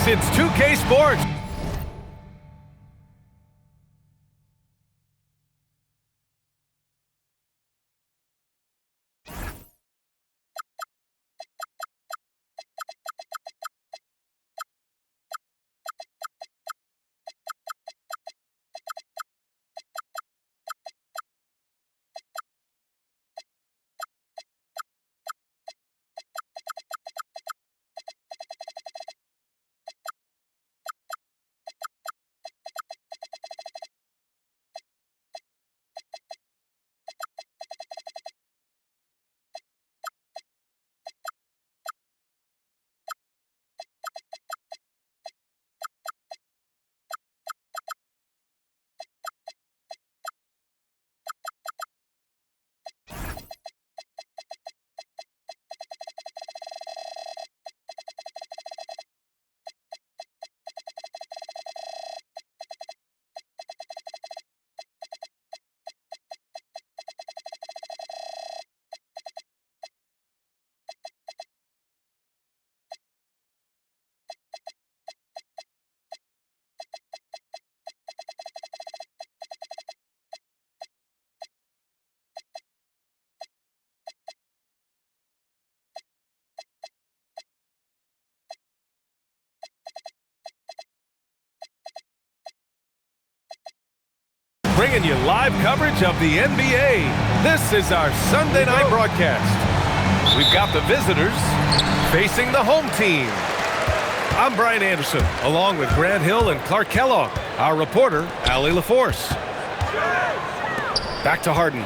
It's 2K Sports. Bringing you live coverage of the NBA. This is our Sunday night broadcast. We've got the visitors facing the home team. I'm Brian Anderson, along with Grant Hill and Clark Kellogg. Our reporter, Allie LaForce. Back to Harden.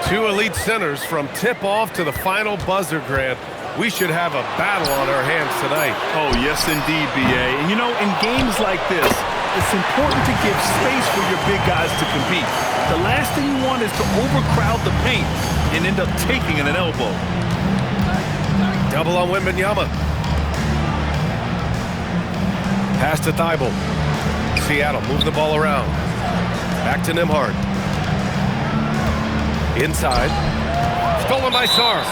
Two elite centers from tip-off to the final buzzer, Grant. We should have a battle on our hands tonight. Oh, yes, indeed, B.A. And, you know, in games like this, it's important to give space for your big guys to compete. The last thing you want is to overcrowd the paint and end up taking an elbow. Double on Wembanyama. Pass to Thibault. Seattle moves the ball around. Back to Nembhard. Inside. Stolen by Sarr.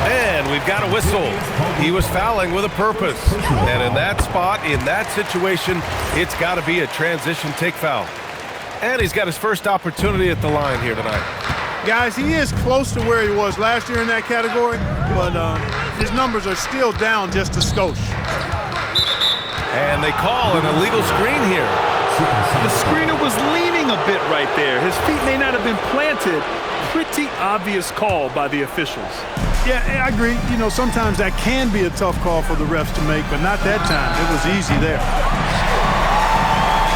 And we've got a whistle. He was fouling with a purpose. And in that spot, in that situation, it's got to be a transition take foul. And he's got his first opportunity at the line here tonight. Guys, he is close to where he was last year in that category, but his numbers are still down just a skosh. And they call an illegal screen here. The screener was leaning a bit right there. His feet may not have been planted. Pretty obvious call by the officials. Yeah, I agree. You know, sometimes that can be a tough call for the refs to make, but not that time. It was easy there.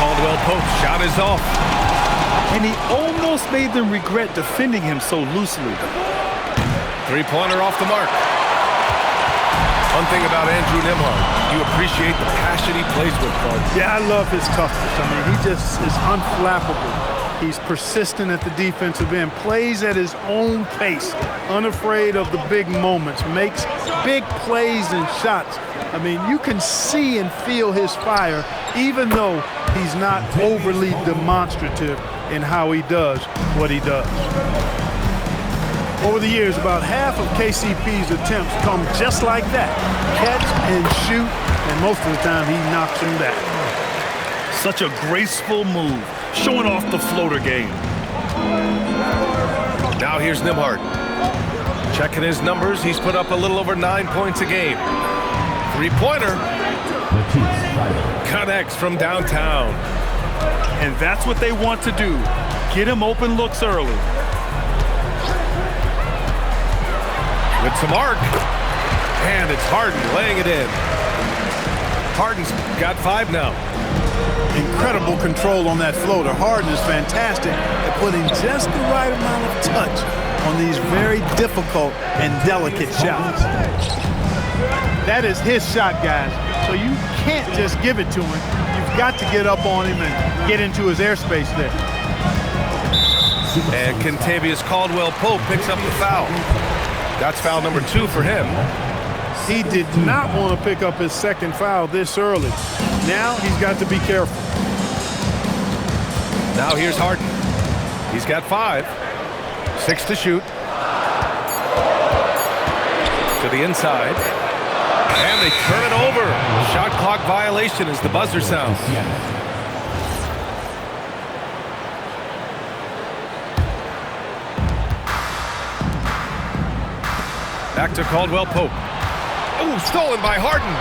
Caldwell Pope's shot is off. And he almost made them regret defending him so loosely. Three-pointer off the mark. One thing about Andrew Nembhard, you appreciate the passion he plays with, Clark. Yeah, I love his toughness. I mean, he just is unflappable. He's persistent at the defensive end, plays at his own pace, unafraid of the big moments, makes big plays and shots. I mean, you can see and feel his fire, even though he's not overly demonstrative in how he does what he does. Over the years, about half of KCP's attempts come just like that, catch and shoot, and most of the time he knocks them down. Such a graceful move, showing off the floater game. Now here's Nembhard. Checking his numbers, he's put up a little over 9 points a game. Three-pointer. Connects from downtown. And that's what they want to do. Get him open looks early. With some arc. And it's Harden laying it in. Harden's got 5 now. Incredible control on that floater. Harden is fantastic at putting just the right amount of touch on these very difficult and delicate shots. That is his shot, guys. So you can't just give it to him. You've got to get up on him and get into his airspace there. And Kentavious Caldwell-Pope picks up the foul. That's foul number 2 for him. He did not want to pick up his second foul this early. Now he's got to be careful. Now here's Harden. He's got 5. 6 to shoot. To the inside. And they turn it over. Shot clock violation as the buzzer sounds. Back to Caldwell Pope. Oh, stolen by Harden.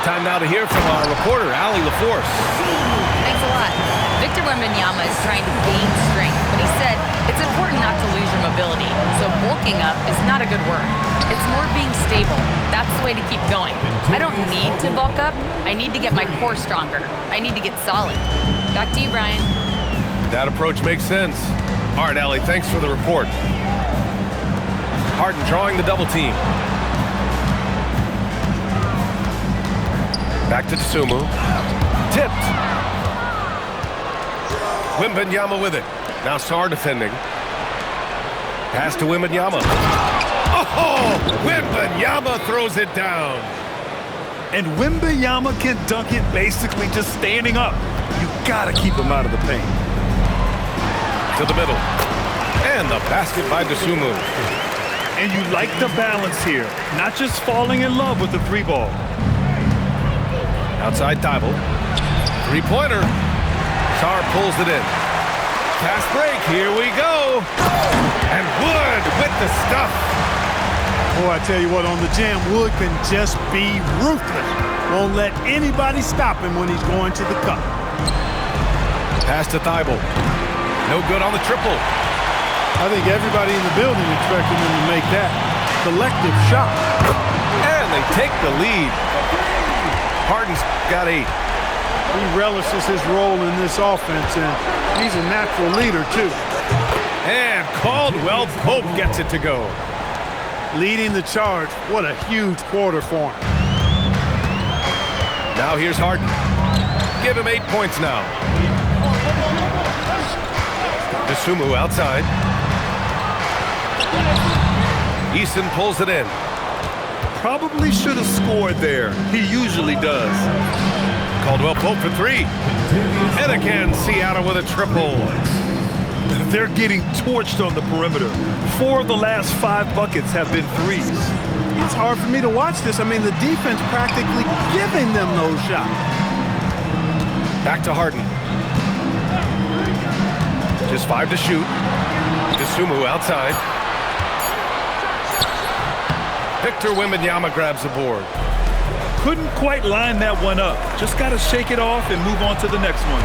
Time now to hear from our reporter, Allie LaForce. Thanks a lot. Victor Wembanyama is trying to gain strength, but he said it's important not to lose your mobility. So bulking up is not a good word. It's more being stable. That's the way to keep going. I don't need to bulk up. I need to get my core stronger. I need to get solid. Back to you, Brian. That approach makes sense. All right, Allie, thanks for the report. Harden drawing the double team. Back to Dosunmu. Tipped. Wembanyama with it. Now Sarr defending. Pass to Wembanyama. Oh! Wembanyama throws it down. And Wembanyama can dunk it basically just standing up. You gotta keep him out of the paint. To the middle. And the basket by Dosunmu. And you like the balance here. Not just falling in love with the three ball. Outside Thibault. Three-pointer. Sarr pulls it in. Fast break. Here we go. And Wood with the stuff. Boy, I tell you what, on the jam, Wood can just be ruthless. Won't let anybody stop him when he's going to the cup. Pass to Thibault. No good on the triple. I think everybody in the building expected him to make that collective shot. And they take the lead. Harden's got 8. He relishes his role in this offense, and he's a natural leader, too. And Caldwell Pope gets it to go. Leading the charge. What a huge quarter for him. Now here's Harden. Give him 8 points now. Dosunmu outside. Eason pulls it in. Probably should have scored there. He usually does. Caldwell Pope for 3. And again, Seattle with a triple. They're getting torched on the perimeter. 4 of the last 5 buckets have been threes. It's hard for me to watch this. I mean, the defense practically giving them those shots. Back to Harden. Just 5 to shoot. Dosunmu outside. Victor Wembanyama grabs the board. Couldn't quite line that one up. Just got to shake it off and move on to the next one.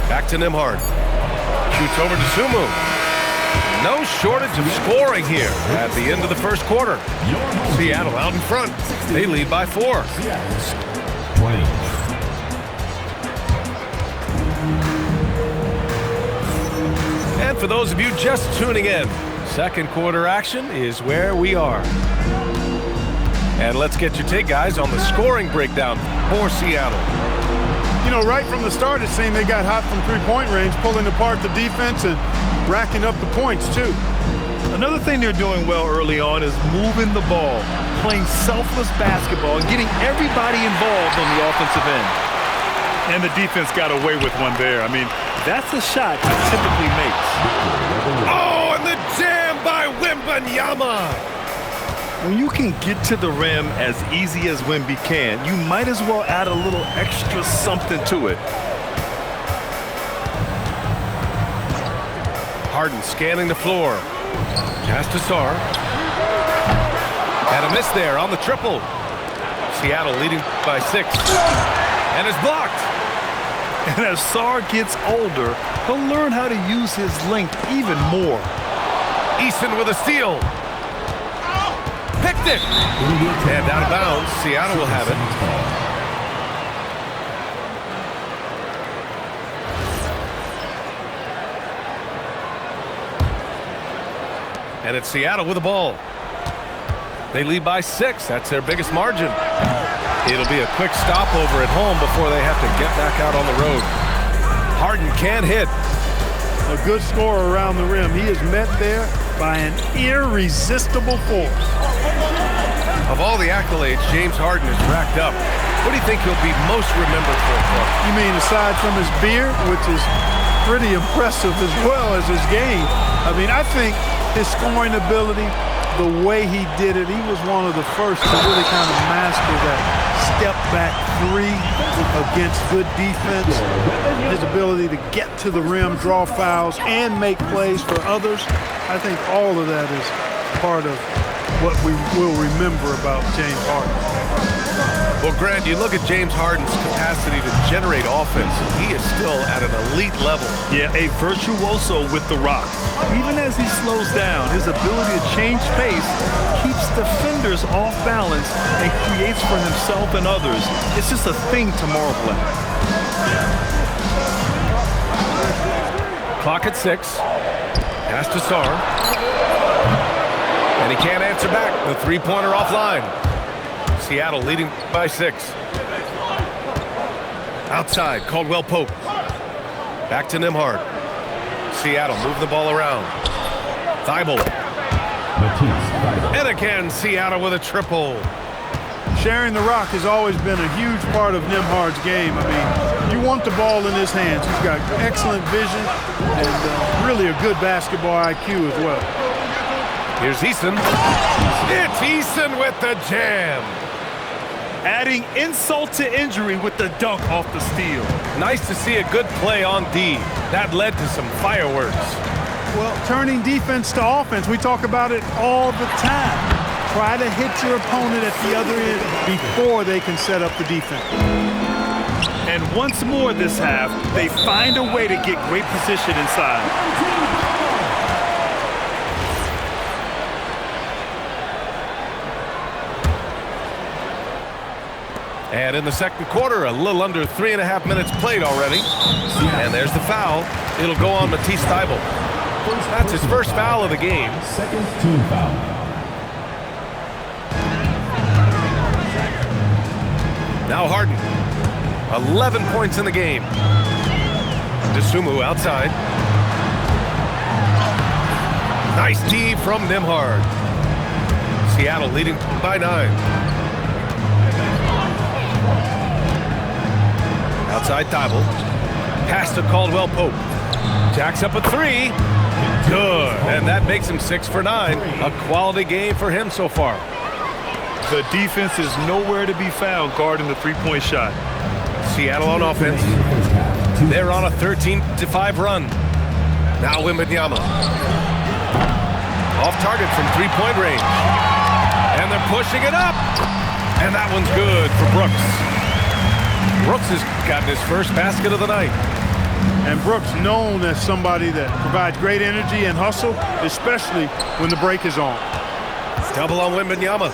Back to Nembhard. Shoots over to Dosunmu. No shortage of scoring here at the end of the first quarter. Seattle out in front. They lead by 4. And for those of you just tuning in, second quarter action is where we are. And let's get your take, guys, on the scoring breakdown for Seattle. You know, right from the start, it seemed they got hot from three-point range, pulling apart the defense and racking up the points, too. Another thing they're doing well early on is moving the ball, playing selfless basketball, and getting everybody involved on the offensive end. And the defense got away with one there. I mean, that's a shot he typically makes. Oh, and the jam by Wembanyama. When you can get to the rim as easy as Wemby can, you might as well add a little extra something to it. Harden scanning the floor. Pass to Sarr. And a miss there on the triple. Seattle leading by 6. And is blocked. And as Sarr gets older, he'll learn how to use his length even more. Eason with a steal. Picked it. And out of bounds. Seattle will have it. And it's Seattle with the ball. They lead by 6. That's their biggest margin. It'll be a quick stopover at home before they have to get back out on the road. Harden can't hit. A good scorer around the rim. He is met there by an irresistible force. Of all the accolades James Harden has racked up, what do you think he'll be most remembered for? You mean aside from his beard, which is pretty impressive, as well as his game? I mean, I think his scoring ability, the way he did it, he was one of the first to really kind of master that step-back three against good defense. His ability to get to the rim, draw fouls, and make plays for others. I think all of that is part of what we will remember about James Harden. Well, Grant, you look at James Harden's capacity to generate offense, and he is still at an elite level. Yeah, a virtuoso with the rock. Even as he slows down, his ability to change pace keeps defenders off balance and creates for himself and others. It's just a thing to marvel at. Clock at 6. Pass to Sarr. And he can't answer back. The three-pointer offline. Seattle leading by 6. Outside, Caldwell Pope. Back to Nembhard. Seattle move the ball around. Thibault. And again, Seattle with a triple. Sharing the rock has always been a huge part of Nembhard's game. I mean, you want the ball in his hands. He's got excellent vision and really a good basketball IQ as well. Here's Eason. It's Eason with the jam. Adding insult to injury with the dunk off the steal. Nice to see a good play on D. That led to some fireworks. Well, turning defense to offense, we talk about it all the time. Try to hit your opponent at the other end before they can set up the defense. And once more this half, they find a way to get great position inside. And in the second quarter, a little under 3.5 minutes played already. And there's the foul. It'll go on Matisse Thybulle. That's his first foul of the game. Second team foul. Now Harden. 11 points in the game. DeSumo outside. Nice D from Nembhard. Seattle leading by 9. Outside Thibault. Pass to Caldwell Pope. Jacks up a 3. Good. And that makes him 6 for 9. A quality game for him so far. The defense is nowhere to be found guarding the three-point shot. Seattle on offense. They're on a 13-5 run. Now Wembanyama. Off target from three-point range. And they're pushing it up. And that one's good for Brooks. Brooks has gotten his first basket of the night. And Brooks known as somebody that provides great energy and hustle, especially when the break is on. Double on Wembanyama.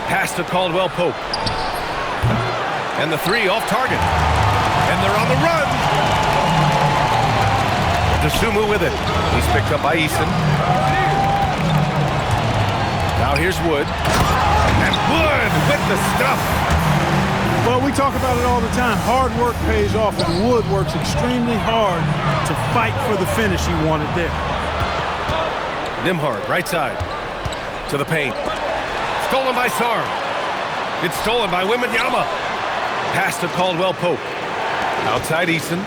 Pass to Caldwell Pope. And the 3 off target. And they're on the run. DeSumo with it. He's picked up by Easton. Now here's Wood. And Wood with the stuff. Well, we talk about it all the time. Hard work pays off, and Wood works extremely hard to fight for the finish he wanted there. Nembhard, right side. To the paint. Stolen by Sarr. It's stolen by Wembanyama. Pass to Caldwell Pope. Outside Eason.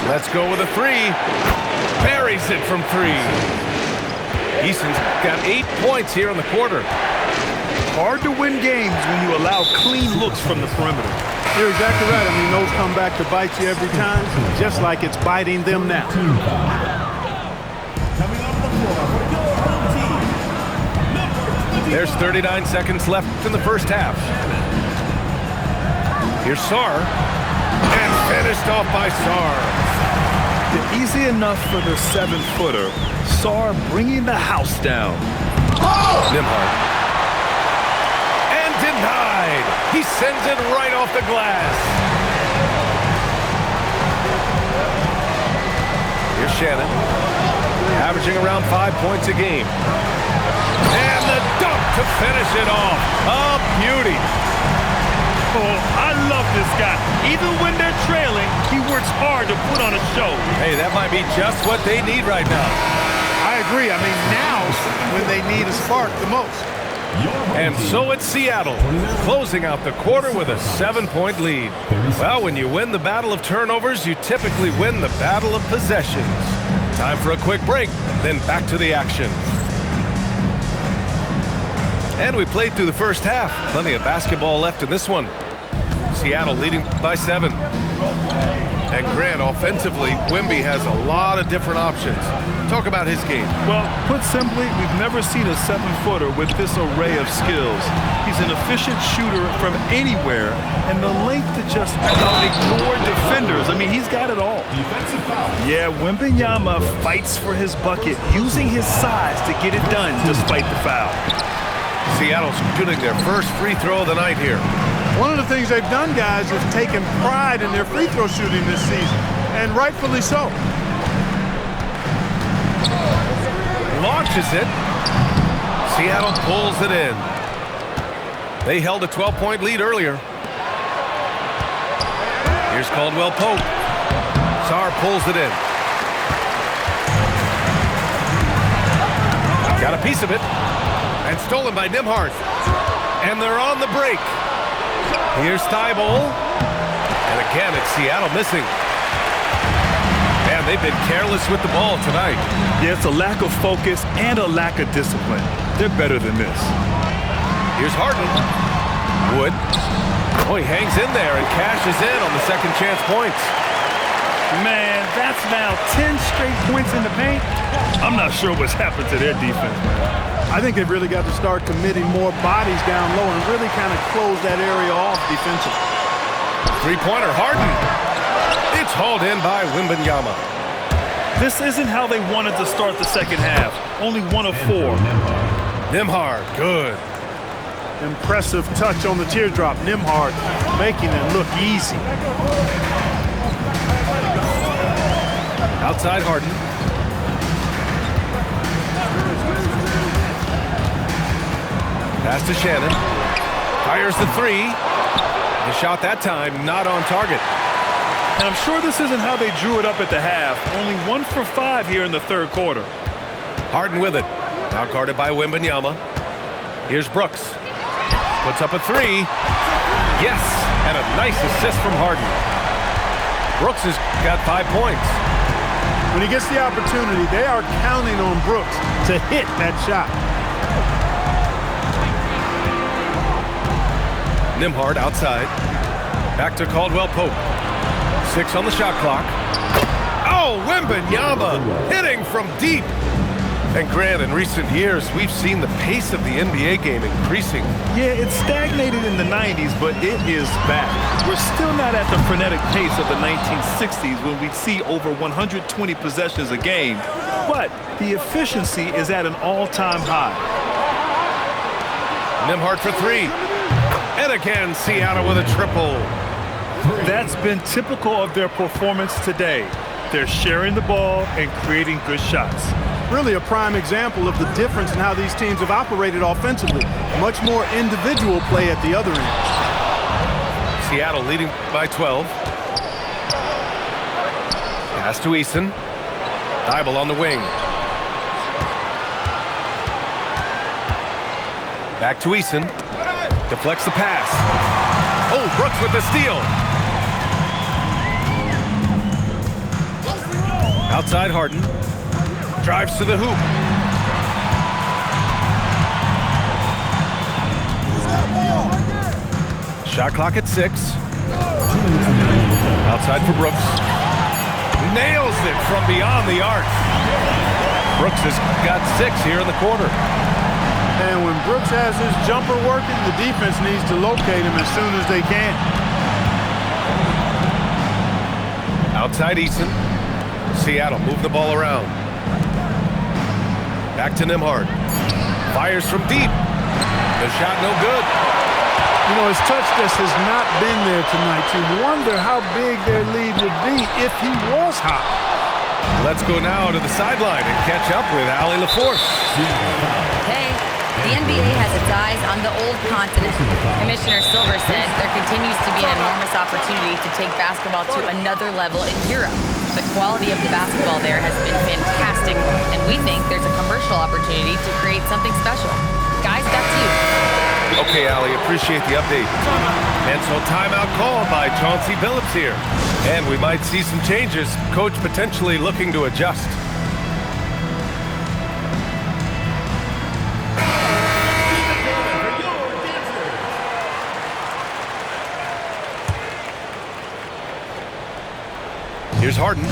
Let's go with a 3. Buries it from 3. Eason's got 8 points here in the quarter. Hard to win games when you allow clean looks from the perimeter. You're exactly right. I mean, those come back to bite you every time, just like it's biting them now. There's 39 seconds left in the first half. Here's Sarr. And finished off by Sarr. Easy enough for the 7-footer. Sarr bringing the house down. Nembhard. Denied. He sends it right off the glass. Here's Shannon. Averaging around 5 points a game. And the dunk to finish it off. A beauty. Oh, I love this guy. Even when they're trailing, he works hard to put on a show. Hey, that might be just what they need right now. I agree. I mean, now's when they need a spark the most. And so it's Seattle, closing out the quarter with a 7-point lead. Well, when you win the battle of turnovers, you typically win the battle of possessions. Time for a quick break, then back to the action. And we played through the first half. Plenty of basketball left in this one. Seattle leading by 7. And Grant, offensively, Wemby has a lot of different options. Talk about his game. Well, put simply, we've never seen a 7-footer with this array of skills. He's an efficient shooter from anywhere, and the length to just about ignore defenders. I mean, he's got it all. Yeah, Wembanyama fights for his bucket, using his size to get it done despite the foul. Seattle's shooting their first free throw of the night here. One of the things they've done, guys, is taken pride in their free throw shooting this season, and rightfully so. Launches it. Seattle pulls it in. They held a 12-point lead earlier. Here's Caldwell Pope. Sarr pulls it in. Got a piece of it. And stolen by Nembhard. And they're on the break. Here's Thibault. And again, it's Seattle missing. Man, they've been careless with the ball tonight. Yeah, it's a lack of focus and a lack of discipline. They're better than this. Here's Harden. Wood. Oh, he hangs in there and cashes in on the second chance points. Man, that's now 10 straight points in the paint. I'm not sure what's happened to their defense, man. I think they've really got to start committing more bodies down low and really kind of close that area off defensively. Three-pointer, Harden. It's hauled in by Wembanyama. This isn't how they wanted to start the second half. Only 1 of 4. Nembhard, good. Impressive touch on the teardrop. Nembhard making it look easy. Outside Harden. Pass to Shannon. Fires the 3. The shot that time not on target. And I'm sure this isn't how they drew it up at the half. Only 1 for 5 here in the third quarter. Harden with it. Now guarded by Wembanyama. Here's Brooks. Puts up a 3. Yes, and a nice assist from Harden. Brooks has got 5 points. When he gets the opportunity, they are counting on Brooks to hit that shot. Nembhard outside. Back to Caldwell Pope. 6 on the shot clock. Oh, Wembanyama hitting from deep. And Grant, in recent years, we've seen the pace of the NBA game increasing. Yeah, it stagnated in the 90s, but it is back. We're still not at the frenetic pace of the 1960s when we'd see over 120 possessions a game, but the efficiency is at an all-time high. Nembhard for 3. And again, Seattle with a triple. That's been typical of their performance today. They're sharing the ball and creating good shots. Really a prime example of the difference in how these teams have operated offensively. Much more individual play at the other end. Seattle leading by 12. Pass to Eason. Thibault on the wing. Back to Eason. Deflects the pass. Oh, Brooks with the steal. Outside Harden. Drives to the hoop. Shot clock at 6. Outside for Brooks. Nails it from beyond the arc. Brooks has got 6 here in the quarter. And when Brooks has his jumper working, the defense needs to locate him as soon as they can. Outside Eason. Seattle move the ball around. Back to Nembhard. Fires from deep. The shot no good. You know, his touch just has not been there tonight. You wonder how big their lead would be if he was hot. Let's go now to the sideline and catch up with Allie LaForce. Hey, the NBA has its eyes on the old continent. Commissioner Silver said there continues to be an enormous opportunity to take basketball to another level in Europe. The quality of the basketball there has been fantastic, and we think there's a commercial opportunity to create something special. Guys, back to you. Okay, Allie, appreciate the update. And so timeout called by Chauncey Billups here. And we might see some changes. Coach potentially looking to adjust. Here's Harden.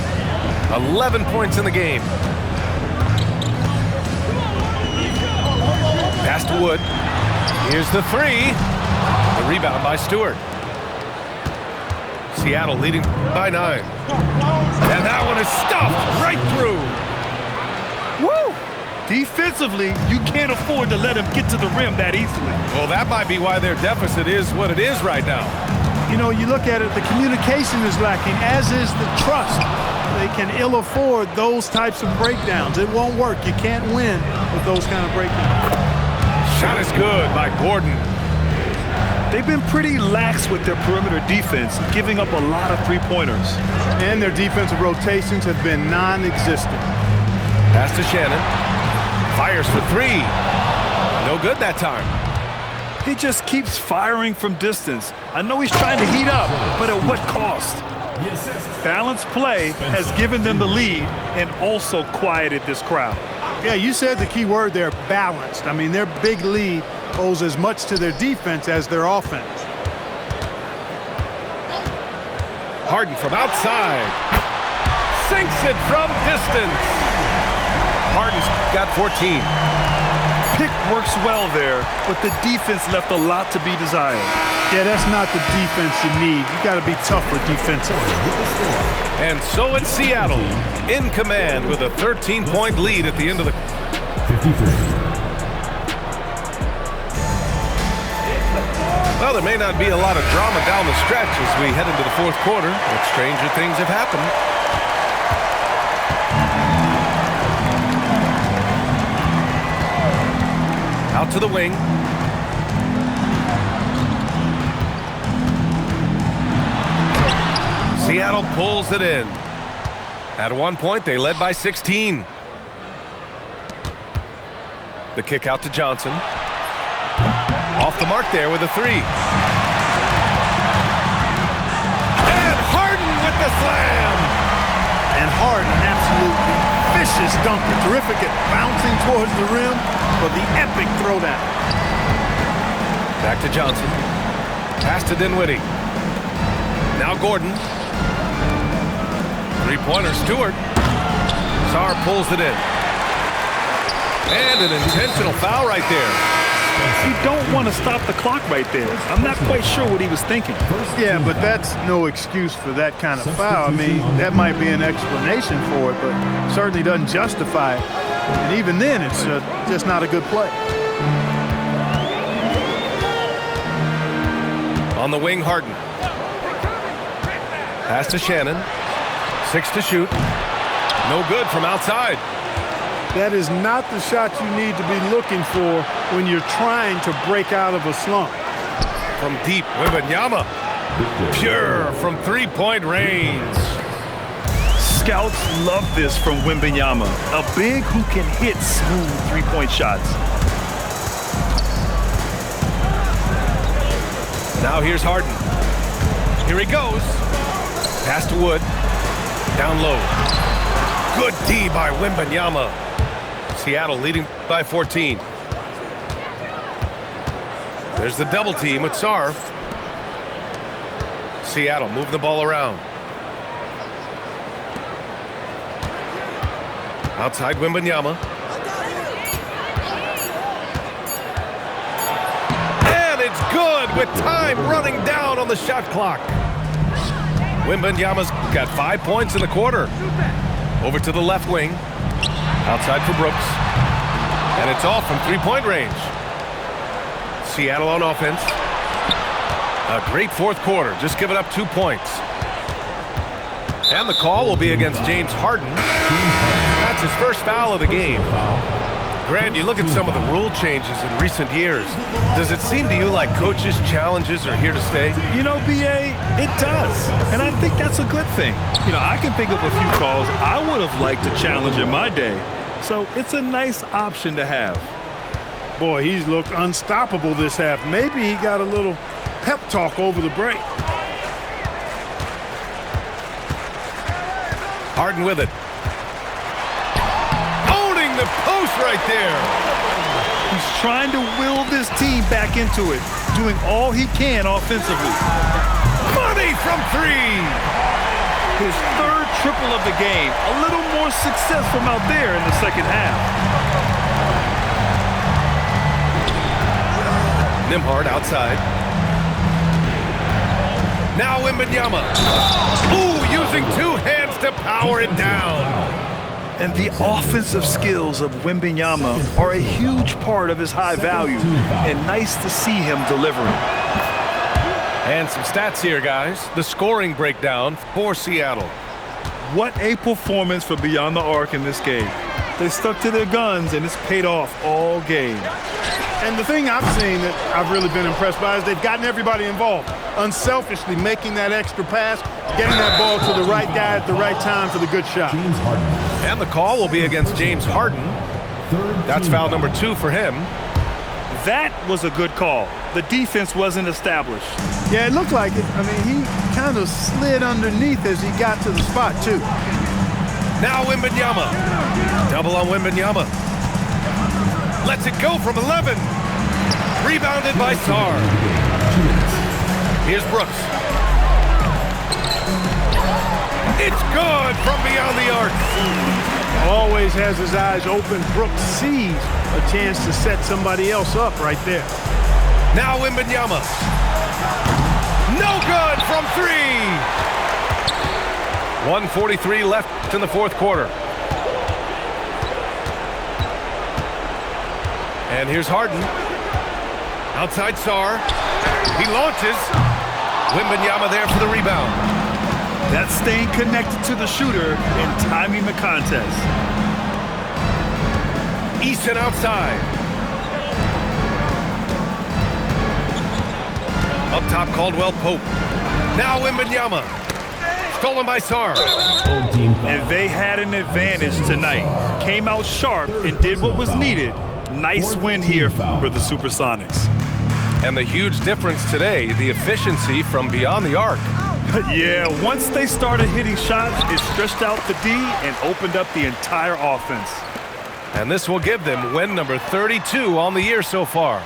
11 points in the game. Pass to Wood. Here's the three. The rebound by Stewart. Seattle leading by 9. And that one is stuffed right through. Woo! Defensively, you can't afford to let him get to the rim that easily. Well, that might be why their deficit is what it is right now. You know, you look at it, the communication is lacking, as is the trust. They can ill afford those types of breakdowns. It won't work. You can't win with those kind of breakdowns. Shot is good by Gordon. They've been pretty lax with their perimeter defense, giving up a lot of three-pointers. And their defensive rotations have been non-existent. Pass to Shannon. Fires for three. No good that time. He just keeps firing from distance. I know he's trying to heat up, but at what cost? Balanced play has given them the lead and also quieted this crowd. Yeah, you said the key word there, balanced. I mean, their big lead owes as much to their defense as their offense. Harden from outside. Sinks it from distance. Harden's got 14. Pick works well there, but the defense left a lot to be desired. Yeah, that's not the defense you need. You got to be tougher defensively. And so it's Seattle in command with a 13-point lead at the end of the... 53. Well, there may not be a lot of drama down the stretch as we head into the fourth quarter, but stranger things have happened. Out to the wing. Seattle pulls it in. At one point, they led by 16. The kick out to Johnson. Off the mark there with a three. And Harden with the slam. And Harden, absolutely vicious dunker. Terrific at bouncing towards the rim for the epic throwdown. Back to Johnson. Pass to Dinwiddie. Now Gordon. Three-pointer Stewart. Sarr pulls it in. And an intentional foul right there. You don't want to stop the clock right there. I'm not quite sure what he was thinking. Yeah, but that's no excuse for that kind of foul. I mean, that might be an explanation for it, but certainly doesn't justify it. And even then, it's just not a good play. On the wing, Harden. Pass to Shannon. 6 to shoot. No good from outside. That is not the shot you need to be looking for when you're trying to break out of a slump. From deep, Wembanyama. Pure from three-point range. Scouts love this from Wembanyama, a big who can hit smooth three-point shots. Now here's Harden. Here he goes. Pass to Wood. Down low. Good D by Wembanyama. Seattle leading by 14. There's the double team with Sarr. Seattle moving the ball around. Outside Wembanyama. And it's good with time running down on the shot clock. Wembanyama's got 5 points in the quarter. Over to the left wing. Outside for Brooks. And it's off from three-point range. Seattle on offense. A great fourth quarter, just giving up 2 points. And the call will be against James Harden. That's his first foul of the game. Grant, you look at some of the rule changes in recent years. Does it seem to you like coaches' challenges are here to stay? You know, B.A., it does. And I think that's a good thing. You know, I can think of a few calls I would have liked to challenge in my day. So it's a nice option to have. Boy, he's looked unstoppable this half. Maybe he got a little pep talk over the break. Harden with it. Owning the post right there. He's trying to will this team back into it, doing all he can offensively. Money from three. His third triple of the game. A little more success from out there in the second half. Nimhard outside. Now Wembanyama. Ooh, using two hands to power it down. And the offensive skills of Wembanyama are a huge part of his high value. And nice to see him delivering. And some stats here, guys. The scoring breakdown for Seattle. What a performance for Beyond the Arc in this game. They stuck to their guns, and it's paid off all game. And the thing I've seen that I've really been impressed by is they've gotten everybody involved. Unselfishly making that extra pass, getting that ball to the right guy at the right time for the good shot. And the call will be against James Harden. That's foul number 2 for him. That was a good call. The defense wasn't established. Yeah, it looked like it. I mean, he kind of slid underneath as he got to the spot, too. Now Wembanyama. Double on Wembanyama. Lets it go from 11. Rebounded by Sarr. Here's Brooks. It's good from beyond the arc. Always has his eyes open. Brooks sees a chance to set somebody else up right there. Now Wembanyama. No good from 3. 1:43 left in the fourth quarter. And here's Harden. Outside Sarr. He launches. Wembanyama there for the rebound. That's staying connected to the shooter and timing the contest. Easton outside. Up top, Caldwell Pope. Now Wembanyama. Stolen by Sarr. And they had an advantage tonight. Came out sharp and did what was needed. Nice win here for the Supersonics. And the huge difference today, the efficiency from beyond the arc. Yeah, once they started hitting shots, it stretched out the D and opened up the entire offense. And this will give them win number 32 on the year so far.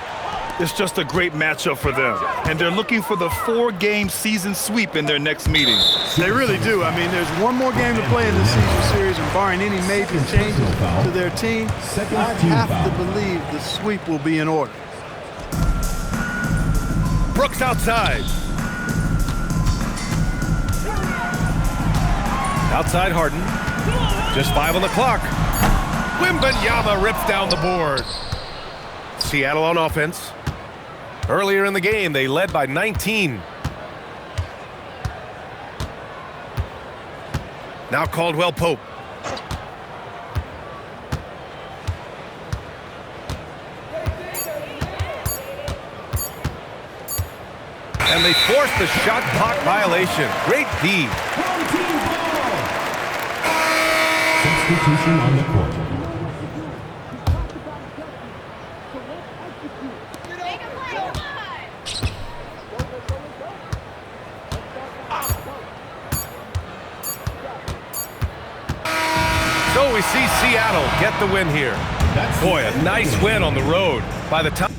It's just a great matchup for them. And they're looking for the 4-game season sweep in their next meeting. They really do. I mean, there's one more game to play in the season series, and barring any major changes to their team, I have to believe the sweep will be in order. Brooks outside. Outside Harden. Just 5 on the clock. Wembanyama rips down the board. Seattle on offense. Earlier in the game, they led by 19. Now Caldwell Pope. And they force the shot clock violation. Great D. Substitution on the court. So we see Seattle get the win here. Boy, a nice win on the road. By the time